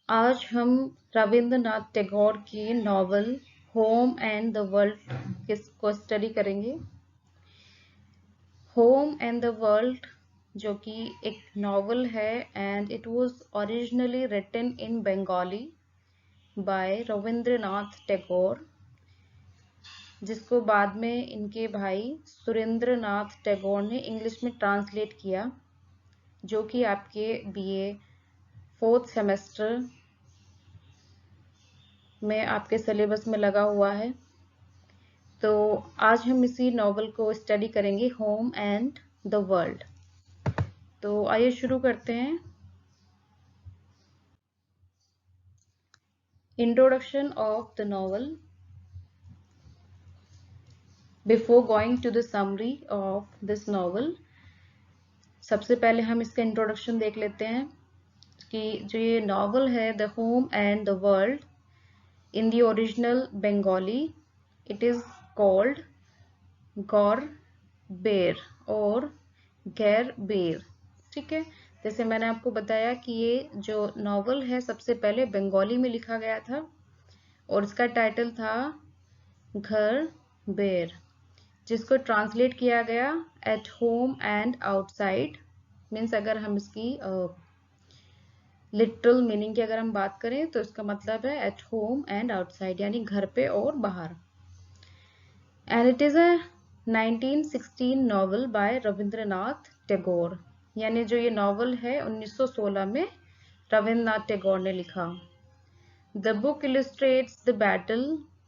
आज हम रविंद्रनाथ टैगोर की novel Home and the World को स्टडी करेंगे। होम एंड द वर्ल्ड जो कि एक नॉवल है and it was originally written in Bengali by Rabindranath Tagore, जिसको बाद में इनके भाई सुरेंद्रनाथ टैगोर ने इंग्लिश में ट्रांसलेट किया, जो कि आपके बीए 4th सेमेस्टर में आपके सिलेबस में लगा हुआ है। तो आज हम इसी नॉवल को स्टडी करेंगे, होम एंड द वर्ल्ड। तो आइए शुरू करते हैं। Introduction of the novel. Before going to the summary of this novel, सबसे पहले हम इसका इंट्रोडक्शन देख लेते हैं कि जो ये नॉवल है the home and the world, in the original Bengali it is called गौर बेर और गैर बेर। ठीक है, जैसे मैंने आपको बताया कि ये जो नॉवल है सबसे पहले बंगाली में लिखा गया था और इसका टाइटल था घर बेर, जिसको ट्रांसलेट किया गया eight home and outside. Means अगर हम इसकी लिटरल मीनिंग की अगर हम बात करें तो इसका मतलब है एट होम एंड आउटसाइड, यानी घर पे और बाहर। And it is a 1916 novel bye Rabindranath Tagore, यानी जो ये नॉवल है 1916 में रविंद्रनाथ टैगोर ने लिखा। The book illustrates the battle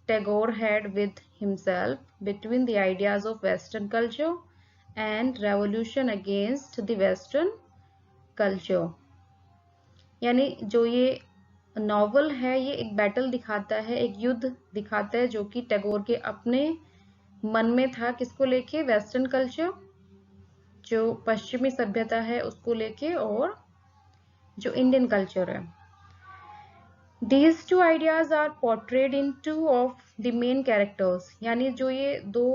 Tagore had with himself between the ideas of Western culture and revolution against the Western culture। यानी जो ये नॉवल है ये एक बैटल दिखाता है, एक युद्ध दिखाता है जो कि टैगोर के अपने मन में था। किसको लेके? वेस्टर्न कल्चर, जो पश्चिमी सभ्यता है उसको लेके, और जो इंडियन कल्चर है। These two ideas are portrayed in two of the main characters, यानी जो ये दो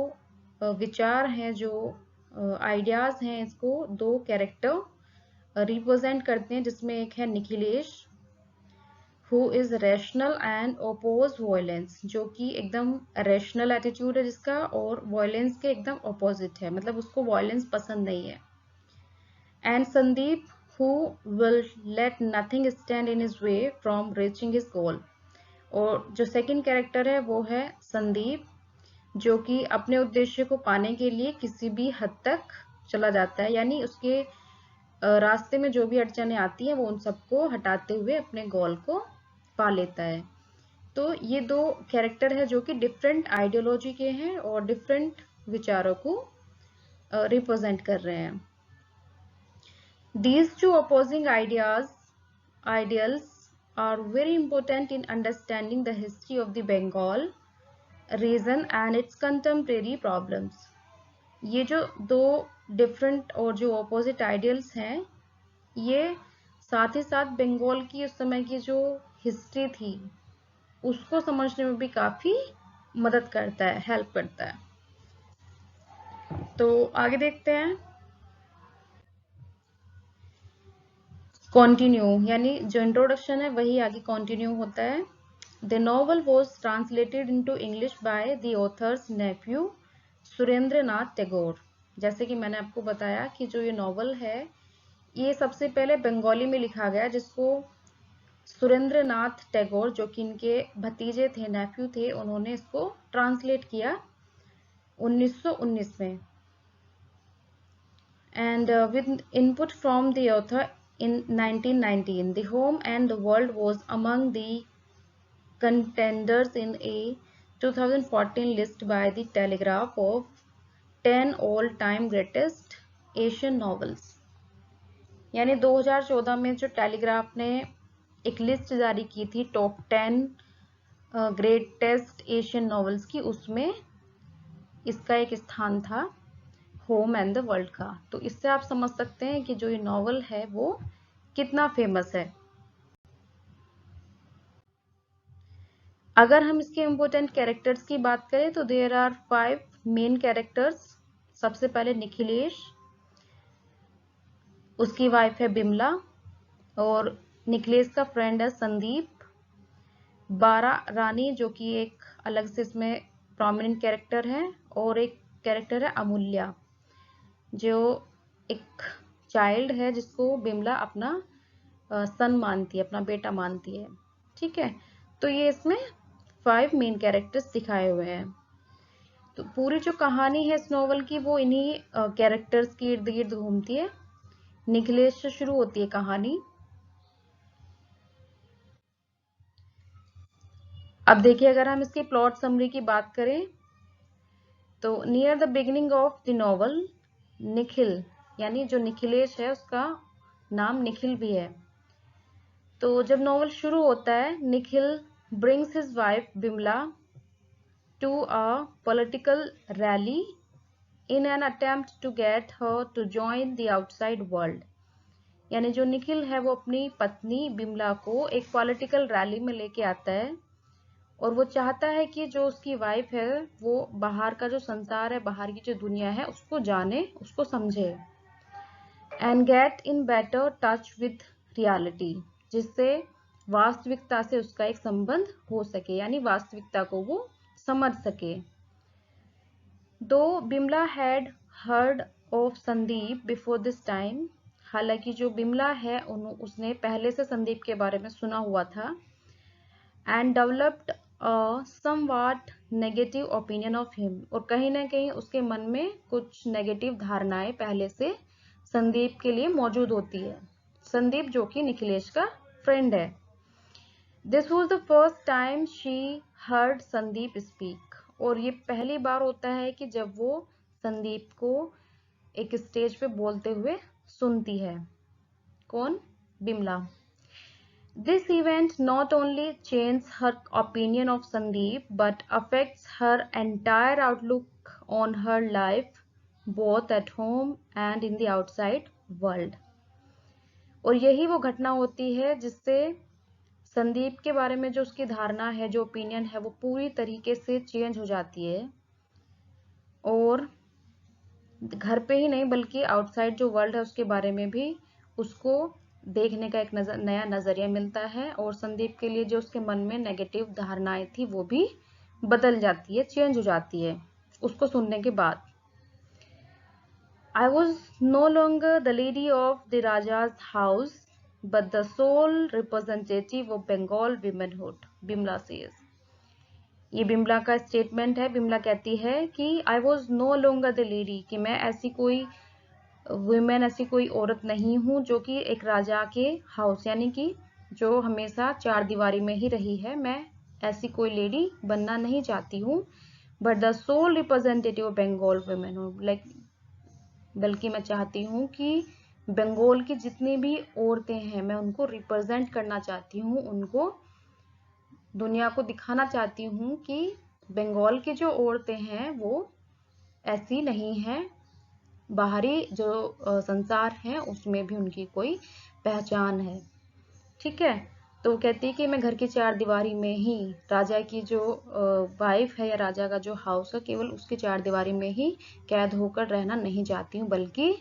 विचार हैं, जो आइडियाज हैं, इसको दो कैरेक्टर रिप्रेजेंट करते हैं, जिसमें एक है Nikhilesh who is rational and oppose violence, जो कि एकदम रैशनल एटीट्यूड है जिसका, और वायलेंस के एकदम ऑपोजिट है, मतलब उसको वायलेंस पसंद नहीं है। And Sandeep who will let nothing stand in his way from reaching his goal, और जो सेकंड कैरेक्टर है वो है संदीप, जो कि अपने उद्देश्य को पाने के लिए किसी भी हद तक चला जाता है, यानी उसके रास्ते में जो भी अड़चने आती हैं वो उन सबको हटाते हुए अपने गोल को पा लेता है। तो ये दो कैरेक्टर है जो कि डिफरेंट आइडियोलॉजी के हैं और डिफरेंट विचारों को रिप्रेजेंट कर रहे हैं। These two opposing ideals are very important in understanding the history of the Bengal region and its contemporary problems। ये जो दो डिफरेंट और जो ऑपोजिट आइडियल्स हैं, ये साथ ही साथ बंगाल की उस समय की जो हिस्ट्री थी उसको समझने में भी काफी मदद करता है, हेल्प करता है। तो आगे देखते हैं। कंटिन्यू, यानी जो इंट्रोडक्शन है वही आगे कंटिन्यू होता है। The novel was translated into English by the author's nephew Surendranath Tagore. जैसे कि मैंने आपको बताया कि जो ये नॉवल है ये सबसे पहले बंगाली में लिखा गया, जिसको सुरेंद्रनाथ टैगोर, जो कि इनके भतीजे थे, नेफ्यू थे, उन्होंने इसको ट्रांसलेट किया 1919 में। And with input from the author in 1919, The Home and the World was among the contenders in a 2014 list by the Telegraph of 10 all-time greatest Asian novels। यानी 2014 में जो टेलीग्राफ ने एक लिस्ट जारी की थी टॉप 10 ग्रेटेस्ट एशियन नॉवेल्स की, उसमें इसका एक स्थान था होम एंड द वर्ल्ड का। तो इससे आप समझ सकते हैं कि जो ये नॉवल है वो कितना फेमस है। अगर हम इसके इम्पोर्टेंट कैरेक्टर्स की बात करें तो देयर आर 5 मेन कैरेक्टर्स। सबसे पहले निखिलेश, उसकी वाइफ है बिमला, और निखिलेश का फ्रेंड है संदीप। बारा रानी जो कि एक अलग से इसमें प्रोमिनेंट कैरेक्टर है, और एक कैरेक्टर है अमूल्या जो एक चाइल्ड है जिसको बिमला अपना सन मानती है, अपना बेटा मानती है। ठीक है, तो ये इसमें 5 मेन कैरेक्टर्स दिखाए हुए हैं। तो पूरी जो कहानी है इस नॉवल की वो इन्हीं कैरेक्टर्स के इर्द गिर्द घूमती है। निखिलेश से शुरू होती है कहानी। अब देखिए, अगर हम इसकी प्लॉट समरी की बात करें तो near the beginning of the novel Nikhil, यानी जो निखिलेश है उसका नाम निखिल भी है। तो जब नॉवल शुरू होता है, Nikhil brings his wife Bimla to a political rally in an attempt to get her to join the outside world। यानी जो निखिल है वो अपनी पत्नी बिमला को एक पॉलिटिकल रैली में लेके आता है, और वो चाहता है कि जो उसकी वाइफ है वो बाहर का जो संसार है, बाहर की जो दुनिया है उसको जाने, उसको समझे। And get in better touch with reality, जिससे वास्तविकता से उसका एक संबंध हो सके, यानी वास्तविकता को वो समझ सके। Though Bimla had heard of Sandeep before this time, हालांकि जो बिमला है उसने पहले से संदीप के बारे में सुना हुआ था। And developed a somewhat negative opinion of him, और कहीं ना कहीं उसके मन में कुछ नेगेटिव धारणाएं पहले से संदीप के लिए मौजूद होती है। संदीप जो कि निखिलेश का फ्रेंड है। This was the first time she heard Sandeep speak, और ये पहली बार होता है कि जब वो संदीप को एक स्टेज पे बोलते हुए सुनती है। कौन? Bimla. This event not only change her opinion of Sandeep but affects her entire outlook on her life both at home and in the outside world. और यही वो घटना होती है जिससे संदीप के बारे में जो उसकी धारणा है, जो ओपिनियन है, वो पूरी तरीके से चेंज हो जाती है, और घर पे ही नहीं बल्कि आउटसाइड जो वर्ल्ड है उसके बारे में भी उसको देखने का एक नया नजरिया मिलता है, और संदीप के लिए जो उसके मन में नेगेटिव धारणाएं थी वो भी बदल जाती है, चेंज हो जाती है उसको सुनने के बाद। I was no longer the lady of the Raja's house but the sole representative of Bengal womanhood, Bimla says। ये बिमला का स्टेटमेंट है। बिमला कहती है कि I was no longer the lady, कि मैं ऐसी कोई वुमेन, ऐसी कोई औरत नहीं हूँ जो कि एक राजा के हाउस, यानी कि जो हमेशा चार दीवारी में ही रही है, मैं ऐसी कोई लेडी बनना नहीं चाहती हूँ। But the sole representative of Bengal womanhood, like बल्कि मैं चाहती हूँ कि बंगाल की जितनी भी औरतें हैं मैं उनको रिप्रेजेंट करना चाहती हूँ, उनको दुनिया को दिखाना चाहती हूँ कि बंगाल की जो औरतें हैं वो ऐसी नहीं हैं, बाहरी जो संसार है उसमें भी उनकी कोई पहचान है। ठीक है, तो वो कहती है कि मैं घर की चार दीवारी में ही, राजा की जो वाइफ है या राजा का जो हाउस है, केवल उसकी चार दीवारी में ही कैद होकर रहना नहीं चाहती हूँ, बल्कि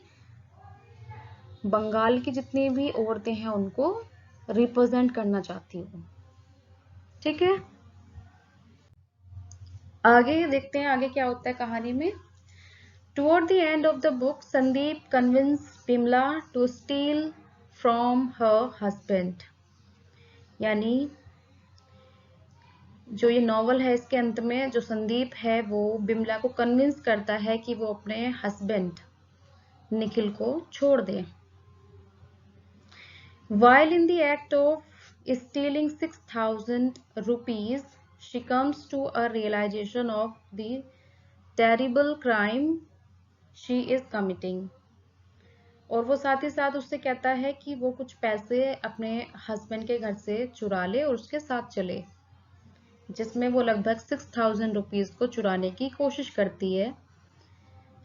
बंगाल की जितनी भी औरतें हैं उनको रिप्रेजेंट करना चाहती हूँ। ठीक है, आगे देखते हैं आगे क्या होता है कहानी में। Toward the end of the book, Sandeep convinced Bimla to steal from her husband। यानी जो ये नॉवल है इसके अंत में जो संदीप है वो बिमला को कन्विंस करता है कि वो अपने हस्बैंड निखिल को छोड़ दे। While in the act of stealing 6,000 rupees, she comes to a realization of the terrible crime she is committing। और वो साथ ही साथ उससे कहता है कि वो कुछ पैसे अपने हस्बैंड के घर से चुरा ले और उसके साथ चले, जिसमें वो लगभग 6,000 रुपीज को चुराने की कोशिश करती है।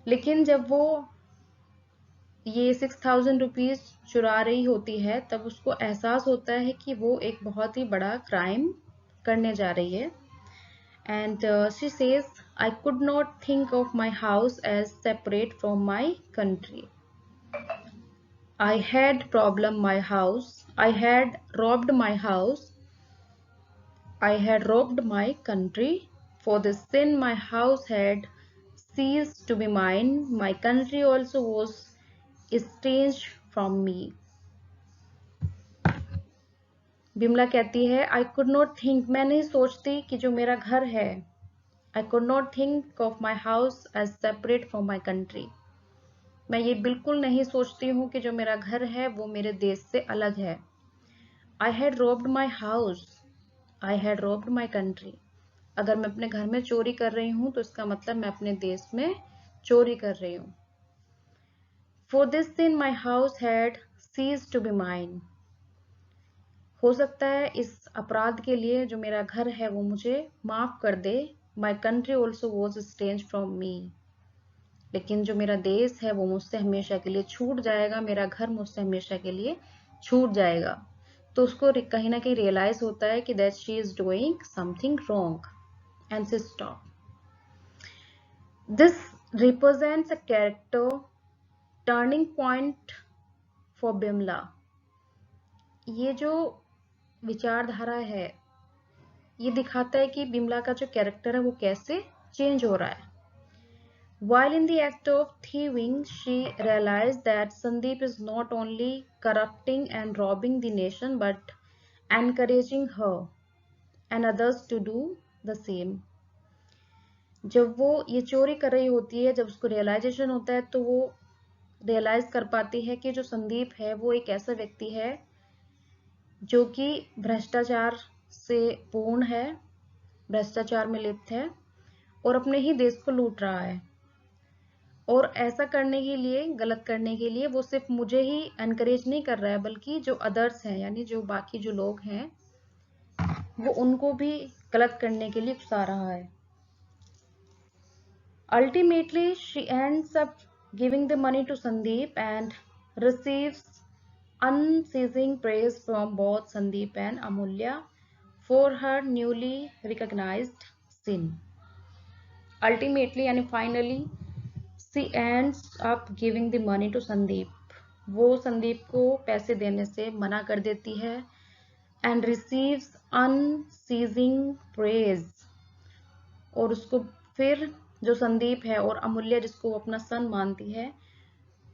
लेकिन जब वो ये 6,000 रुपीज चुरा रही होती है तब उसको एहसास होता है कि वो एक बहुत ही बड़ा क्राइम करने जा रही है। And she says, I could not think of my house as separate from my country. I had problem my house I had robbed my house. I had robbed my country. For this sin my house had ceased to be mine. My country also was estranged from me. Bimla कहती है I could not think, मैं नहीं सोचती कि जो मेरा घर है, I could not think of my house as separate from my country. मैं ये बिल्कुल नहीं सोचती हूँ कि जो मेरा घर है वो मेरे देश से अलग है. I had robbed my house. I had robbed my country. अगर मैं अपने घर में चोरी कर रही हूँ तो इसका मतलब मैं अपने देश में चोरी कर रही हूँ. For this sin my house had ceased to be mine. हो सकता है इस अपराध के लिए जो मेरा घर है वो मुझे माफ कर दे. My country also was estranged from me. लेकिन जो मेरा देश है वो मुझसे हमेशा के लिए छूट जाएगा, मेरा घर मुझसे हमेशा के लिए छूट जाएगा. तो उसको कहीं ना कहीं रियलाइज होता है कि that she is doing something wrong and she stop. This represents a character turning point for Bimla. ये जो विचारधारा है ये दिखाता है कि बिमला का जो कैरेक्टर है वो कैसे चेंज हो रहा है. While in the act of thieving, she realized that Sandeep is not only corrupting and robbing the nation but encouraging her and others to do the same. जब वो ये चोरी कर रही होती है, जब उसको रियलाइजेशन होता है तो वो रियलाइज कर पाती है कि जो संदीप है वो एक ऐसा व्यक्ति है जो कि भ्रष्टाचार से पूर्ण है, भ्रष्टाचार में लिप्त है और अपने ही देश को लूट रहा है. और ऐसा करने के लिए, गलत करने के लिए वो सिर्फ मुझे ही एनकरेज नहीं कर रहा है बल्कि जो अदर्स हैं यानी जो बाकी जो लोग हैं वो उनको भी गलत करने के लिए उकसा रहा है. Ultimately she ends up giving the money to Sandeep and receives unceasing praise from both Sandeep and Amulya for her newly recognized sin. Ultimately यानी finally she ends up giving the money to Sandeep. वो संदीप को पैसे देने से मना कर देती है and receives unceasing praise. और उसको फिर जो संदीप है और अमूल्य जिसको वो अपना सन मानती है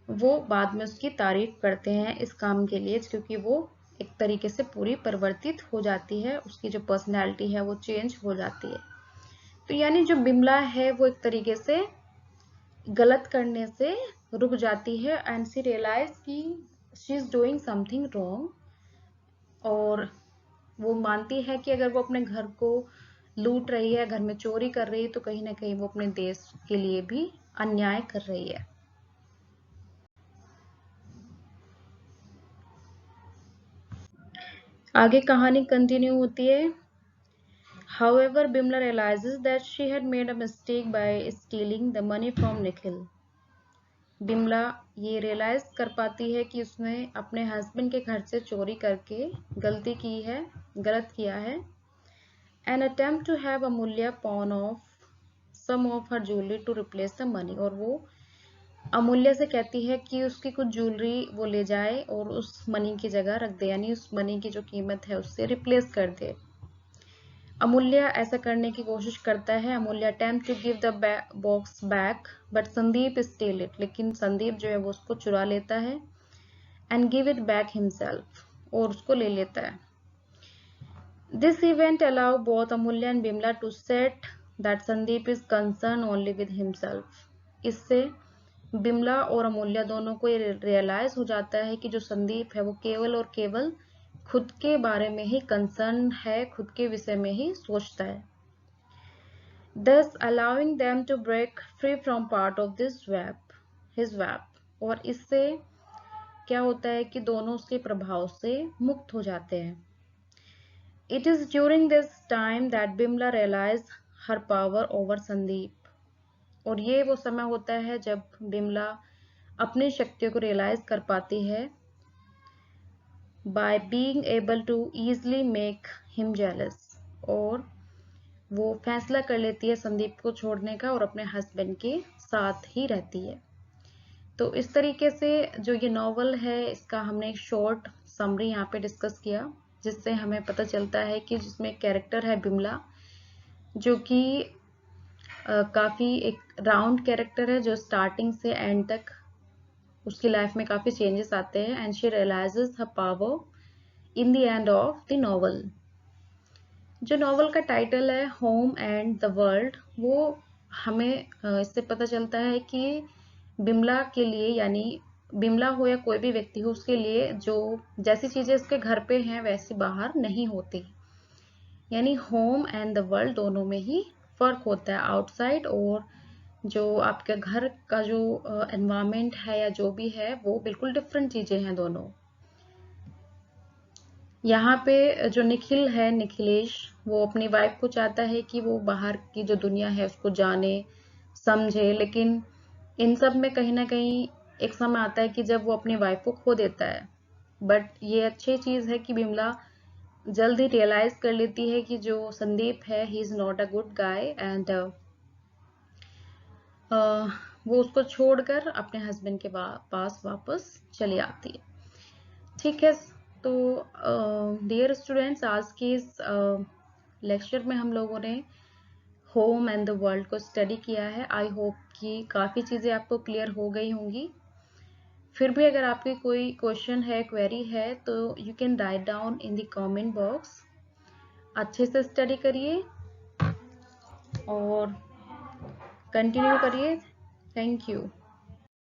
वो बाद में उसकी तारीफ करते हैं इस काम के लिए, क्योंकि वो एक तरीके से पूरी परिवर्तित हो जाती है, उसकी जो पर्सनैलिटी है वो चेंज हो जाती है. तो यानी जो बिमला है वो एक तरीके से गलत करने से रुक जाती है एंड शी रियलाइज कि she is doing something wrong. और वो मानती है कि अगर वो अपने घर को लूट रही है, घर में चोरी कर रही है तो कहीं ना कहीं वो अपने देश के लिए भी अन्याय कर रही है. आगे कहानी कंटिन्यू होती है. However, Bimla realizes that she had made a mistake by stealing the money from Nikhil. Bimla ये रियलाइज कर पाती है कि उसने अपने हस्बैंड के घर से चोरी करके गलती की है, गलत किया है. An attempt to have Amulya pawn off some of her jewelry to replace the money. और वो अमूल्य से कहती है कि उसकी कुछ ज्वेलरी वो ले जाए और उस मनी की जगह रख दे, यानी उस मनी की जो कीमत है उससे रिप्लेस कर दे. अमूल्य ऐसा करने की कोशिश करता है. Amulya attempt to give the box back but Sandeep steal it. लेकिन संदीप जो है वो उसको चुरा लेता है and give it back himself, और उसको ले लेता है. This event allow both Amulya and Bimla to set that Sandeep is concern only with himself. इससे बिमला और अमूल्य दोनों को ये रियलाइज हो जाता है कि जो संदीप है वो केवल और केवल खुद के बारे में ही कंसर्न है, खुद के विषय में ही सोचता है. Thus allowing them to break free from part of this web, his web. और इससे क्या होता है कि दोनों उसके प्रभाव से मुक्त हो जाते हैं. It is during this time that Bimla realized her power over Sandeep. और ये वो समय होता है जब बिमला अपनी शक्तियों को रियलाइज कर पाती है by being able to easily make him jealous. और वो फैसला कर लेती है संदीप को छोड़ने का और अपने हस्बैंड के साथ ही रहती है. तो इस तरीके से जो ये नॉवल है इसका हमने एक शॉर्ट समरी यहाँ पे डिस्कस किया, जिससे हमें पता चलता है कि जिसमें कैरेक्टर है बिमला, जो कि काफ़ी एक राउंड कैरेक्टर है, जो स्टार्टिंग से एंड तक उसकी लाइफ में काफ़ी चेंजेस आते हैं, and she realises her power in the end of the novel. जो नॉवल का टाइटल है होम एंड द वर्ल्ड, वो हमें इससे पता चलता है कि बिमला के लिए, यानी बिमला हो या कोई भी व्यक्ति हो, उसके लिए जो जैसी चीज़ें उसके घर पे हैं वैसी बाहर नहीं होती। यानी होम एंड द वर्ल्ड दोनों में ही फर्क होता है। आउटसाइड और जो आपके घर का जो एनवायरनमेंट है या जो भी है, वो बिल्कुल डिफरेंट चीज़ें हैं दोनों। यहाँ पे जो निखिल है, निखिलेश, वो अपनी वाइफ को चाहता है कि वो बाहर की जो दुनिया है उसको जाने समझे, लेकिन इन सब में कहीं ना कहीं एक समय आता है कि जब वो अपनी वाइफ को खो देता है। बट ये अच्छी चीज़ है कि बिमला जल्द ही रियलाइज कर लेती है कि जो संदीप है, he is not a good guy, and वो उसको छोड़कर अपने हस्बैंड के पास वापस चली आती है। ठीक है, तो डियर स्टूडेंट्स, आज की इस लेक्चर में हम लोगों ने होम एंड द वर्ल्ड को स्टडी किया है। आई होप कि काफ़ी चीज़ें आपको क्लियर हो गई होंगी। फिर भी अगर आपकी कोई क्वेश्चन है, क्वेरी है, तो you can write down in the comment box. अच्छे से स्टडी करिए और कंटिन्यू करिए। Thank you.